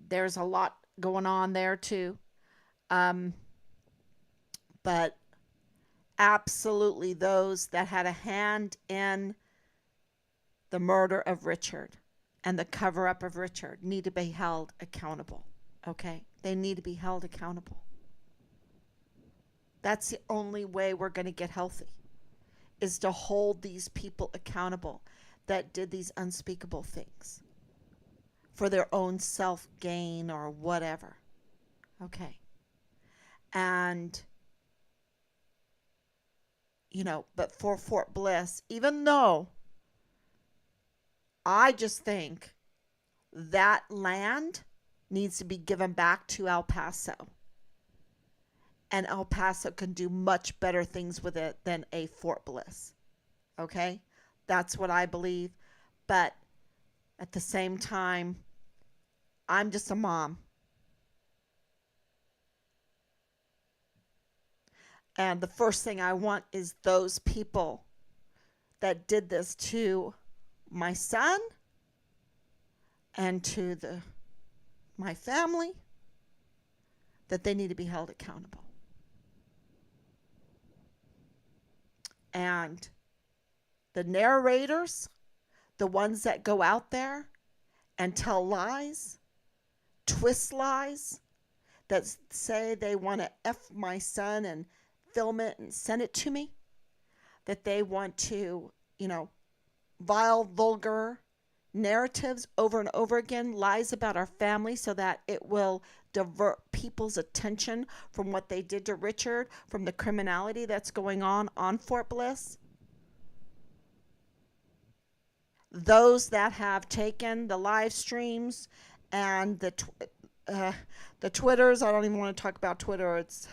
There's a lot going on there too. But absolutely those that had a hand in the murder of Richard and the cover-up of Richard need to be held accountable, okay? They need to be held accountable. That's the only way we're going to get healthy, is to hold these people accountable. that did these unspeakable things for their own self gain or whatever. Okay. And, but for Fort Bliss, even though I just think that land needs to be given back to El Paso. And El Paso can do much better things with it than a Fort Bliss. Okay? That's what I believe. But at the same time, I'm just a mom. And the first thing I want is those people that did this to my son and to my family, that they need to be held accountable. And the narrators, the ones that go out there and tell lies, twist lies, that say they want to F my son and film it and send it to me, that they want to, vile, vulgar narratives over and over again, lies about our family so that it will divert people's attention from what they did to Richard, from the criminality that's going on Fort Bliss. Those that have taken the live streams and the Twitters, I don't even want to talk about Twitter. It's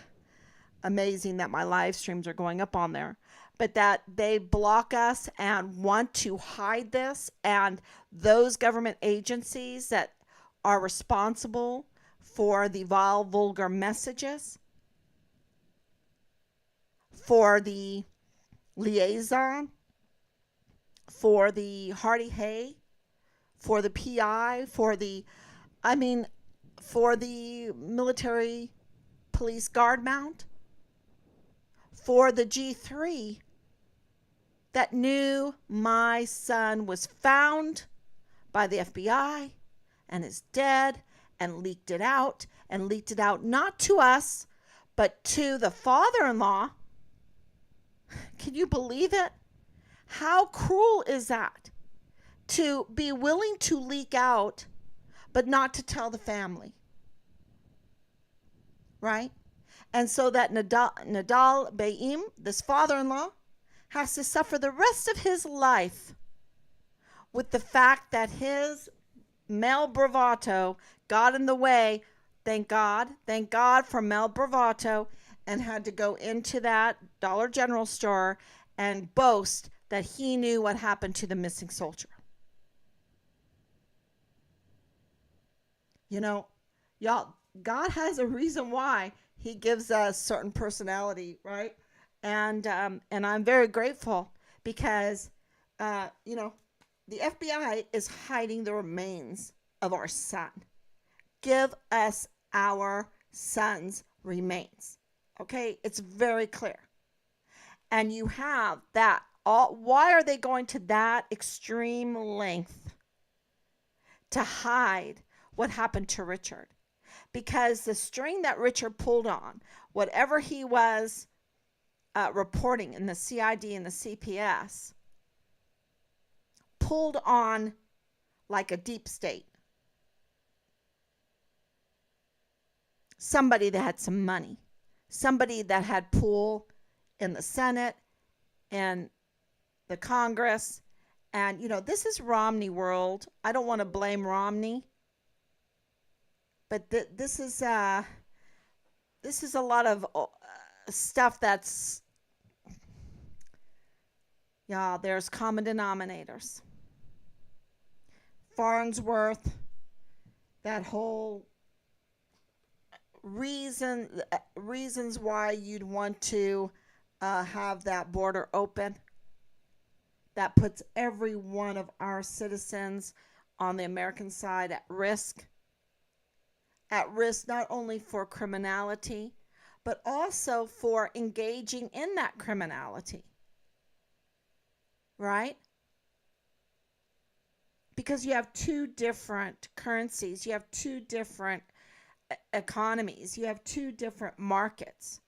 amazing that my live streams are going up on there. But that they block us and want to hide this, and those government agencies that are responsible for the vile, vulgar messages, for the liaison, for the Halliday, for the PI, for the military police guard mount, for the G3 that knew my son was found by the FBI and is dead, and leaked it out not to us, but to the father-in-law. Can you believe it? How cruel is that? To be willing to leak out, but not to tell the family. Right? And so that Nadal Baim, this father-in-law, has to suffer the rest of his life with the fact that his male bravado got in the way. Thank God for male bravado, and had to go into that Dollar General store and boast that he knew what happened to the missing soldier. Y'all, God has a reason why he gives us certain personality, right? And I'm very grateful because, the FBI is hiding the remains of our son. Give us our son's remains. Okay? It's very clear. And you have that. Why are they going to that extreme length to hide what happened to Richard? Because the string that Richard pulled on, whatever he was reporting in the CID and the CPS, pulled on like a deep state. Somebody that had some money. Somebody that had pull in the Senate and the Congress. And, this is Romney world. I don't want to blame Romney. But this is a lot of stuff that's, there's common denominators. Farnsworth, that whole reasons why you'd want to have that border open. That puts every one of our citizens on the American side at risk. At risk not only for criminality, but also for engaging in that criminality. Right? Because you have two different currencies, you have two different economies, you have two different markets.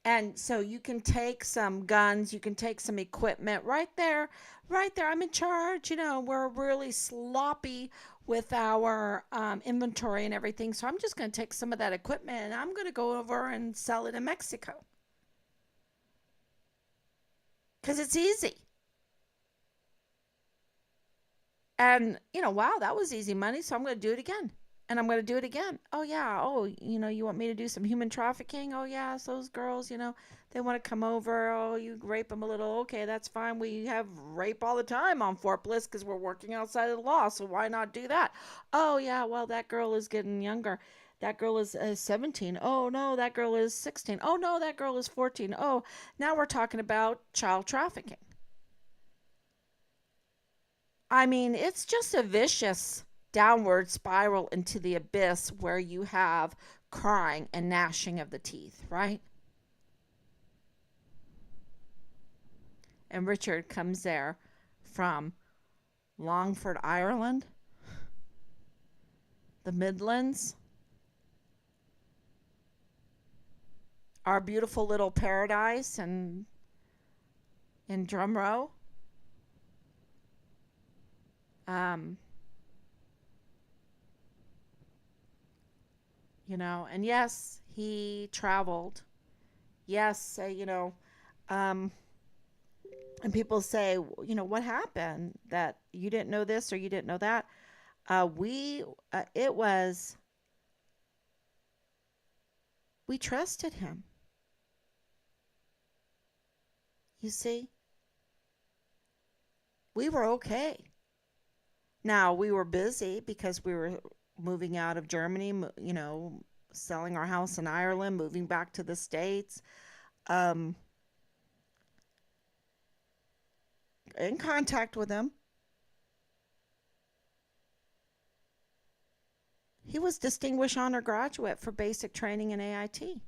And so you can take some guns, you can take some equipment right there, right there. I'm in charge. We're really sloppy with our inventory and everything. So I'm just going to take some of that equipment and I'm going to go over and sell it in Mexico because it's easy. And, wow, that was easy money. So I'm going to do it again. And I'm going to do it again. Oh, yeah. Oh, you want me to do some human trafficking? Oh, yeah. So those girls, they want to come over. Oh, you rape them a little. Okay, that's fine. We have rape all the time on forklifts because we're working outside of the law. So why not do that? Oh, yeah. Well, that girl is getting younger. That girl is 17. Oh, no, that girl is 16. Oh, no, that girl is 14. Oh, now we're talking about child trafficking. I mean, it's just a vicious downward spiral into the abyss where you have crying and gnashing of the teeth, right? And Richard comes there from Longford, Ireland, the Midlands, our beautiful little paradise and in Drumrow. Um, and yes, he traveled. Yes, um, and people say, what happened that you didn't know this or you didn't know that. It was, we trusted him. You see, we were okay. Now we were busy because we were moving out of Germany, selling our house in Ireland, moving back to the States, um, in contact with him. He was distinguished honor graduate for basic training in AIT. He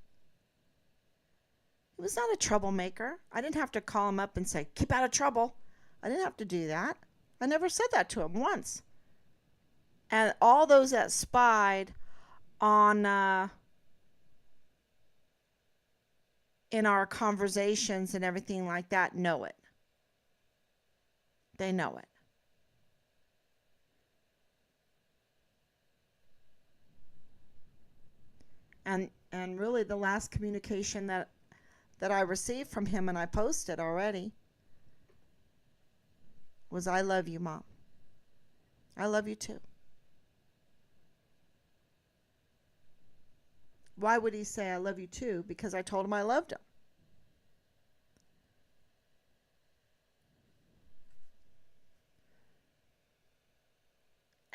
was not a troublemaker. I didn't have to call him up and say, keep out of trouble. I didn't have to do that. I never said that to him once. And all those that spied on in our conversations and everything like that know it. They know it. And really the last communication that I received from him and I posted already was I love you, Mom. I love you too. Why would he say I love you too? Because I told him I loved him.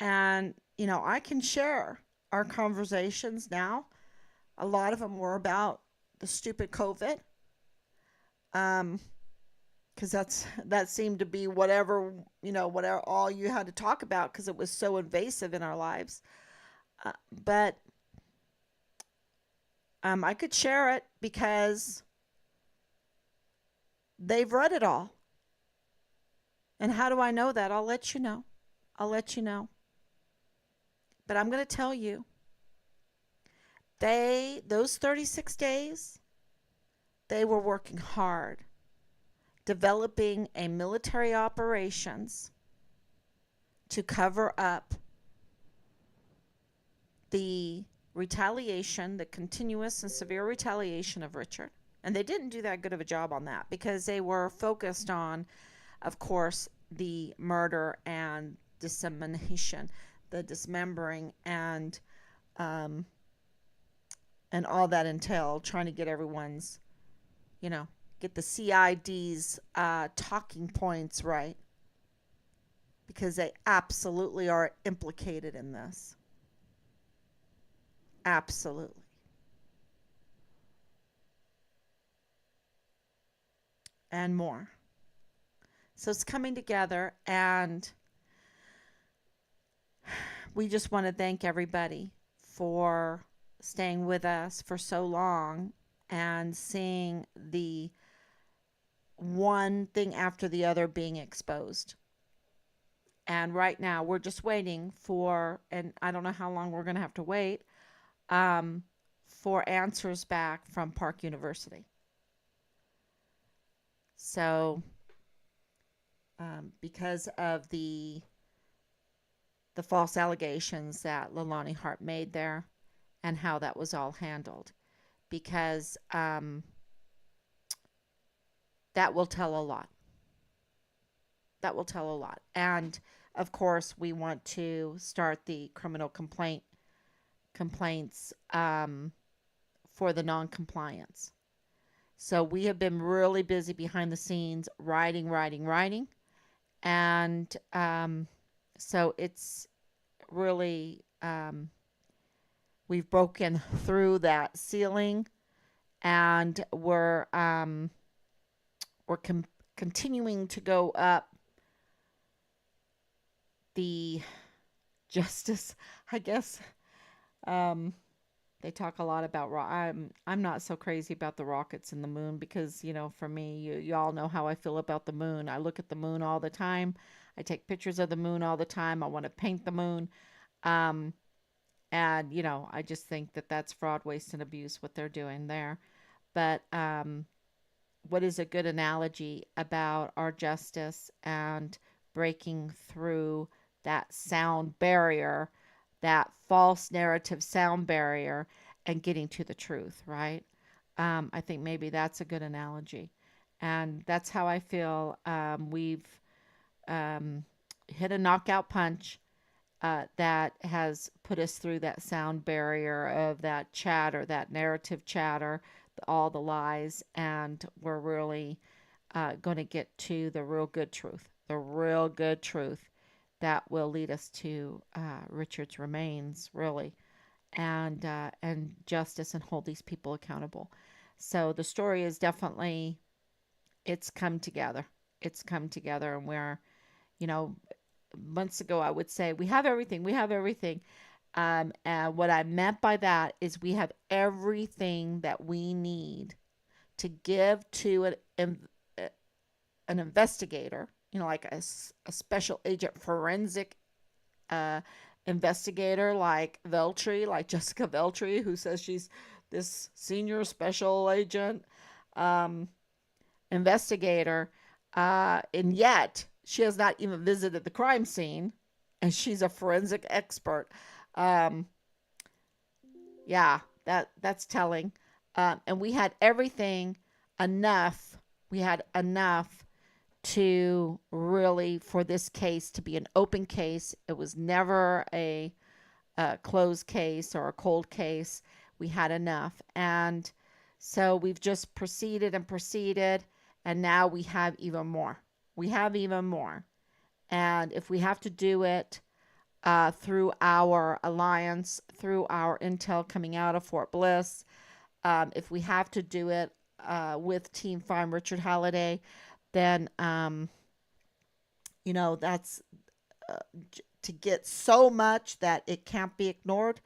And, I can share our conversations now. A lot of them were about the stupid COVID. Um, because that seemed to be whatever all you had to talk about because it was so invasive in our lives. But I could share it because they've read it all. And how do I know that? I'll let you know. I'll let you know. But I'm going to tell you, those 36 days, they were working hard, developing a military operations to cover up the retaliation, the continuous and severe retaliation of Richard. And they didn't do that good of a job on that because they were focused on, of course, the murder and dissemination, the dismembering, um, and all that entailed, trying to get everyone's, you know, get the CID's talking points right because they absolutely are implicated in this. Absolutely. And more. So it's coming together, and we just want to thank everybody for staying with us for so long and seeing the one thing after the other being exposed. And right now, we're just waiting for, and I don't know how long we're going to have to wait, um, for answers back from Park University. So, because of the false allegations that Leilani Hart made there and how that was all handled, because that will tell a lot. That will tell a lot. And of course, we want to start the criminal complaints for the non-compliance. So we have been really busy behind the scenes writing, and so it's really we've broken through that ceiling, and we're continuing to go up the justice, I guess. Um, they talk a lot about I'm not so crazy about the rockets and the moon because for me, you all know how I feel about the moon. I look at the moon all the time. I take pictures of the moon all the time. I want to paint the moon. Um, and I just think that that's fraud, waste, and abuse what they're doing there. But what is a good analogy about our justice and breaking through that sound barrier, that false narrative sound barrier, and getting to the truth, right? I think maybe that's a good analogy. And that's how I feel. We've um, hit a knockout punch that has put us through that sound barrier of that chatter, that narrative chatter, all the lies, and we're really going to get to the real good truth that will lead us to Richard's remains, really, and justice, and hold these people accountable. So the story is definitely it's come together. It's come together, and we're you know months ago I would say we have everything. We have everything. And what I meant by that is we have everything that we need to give to an investigator, like a special agent forensic uh, investigator like Veltri, like Jessica Veltri, who says she's this senior special agent um, investigator, and yet she has not even visited the crime scene, and she's a forensic expert. Um, yeah, that's telling. And we had everything enough. We had enough to really for this case to be an open case. It was never a closed case or a cold case. We had enough, and so we've just proceeded and proceeded, and now we have even more. We have even more, and if we have to do it through our alliance, through our intel coming out of Fort Bliss. If we have to do it with Team Farm Richard Halliday, then, that's uh, to get so much that it can't be ignored,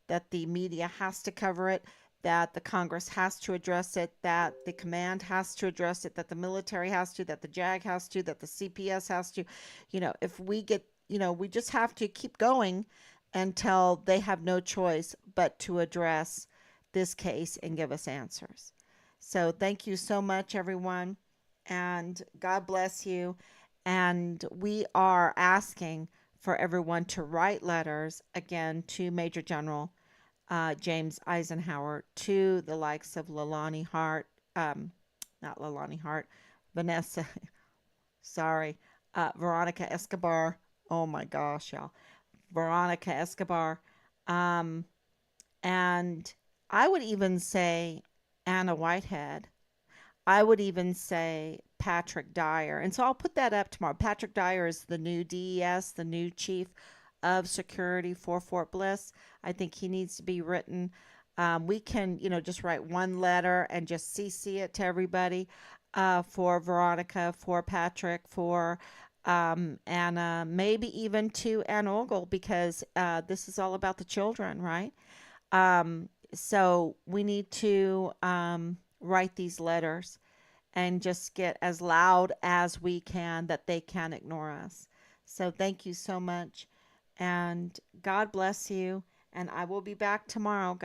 that the media has to cover it, that the Congress has to address it, that the command has to address it, that the military has to, that the JAG has to, that the CPS has to. If we get, we just have to keep going until they have no choice but to address this case and give us answers. So thank you so much, everyone, and God bless you. And we are asking for everyone to write letters again to Major General James Eisenhower, to the likes of Leilani Hart, not Leilani Hart, Vanessa, sorry, Veronica Escobar. Oh my gosh, y'all. Veronica Escobar. Um, and I would even say Anna Whitehead. I would even say Patrick Dyer. And so I'll put that up tomorrow. Patrick Dyer is the new DES, the new chief of security for Fort Bliss. I think he needs to be written. We can, just write one letter and just CC it to everybody, for Veronica, for Patrick, for Anna, maybe even to Ann Ogle, because this is all about the children, right? So we need to write these letters and just get as loud as we can that they can't ignore us. So thank you so much, and God bless you. And I will be back tomorrow.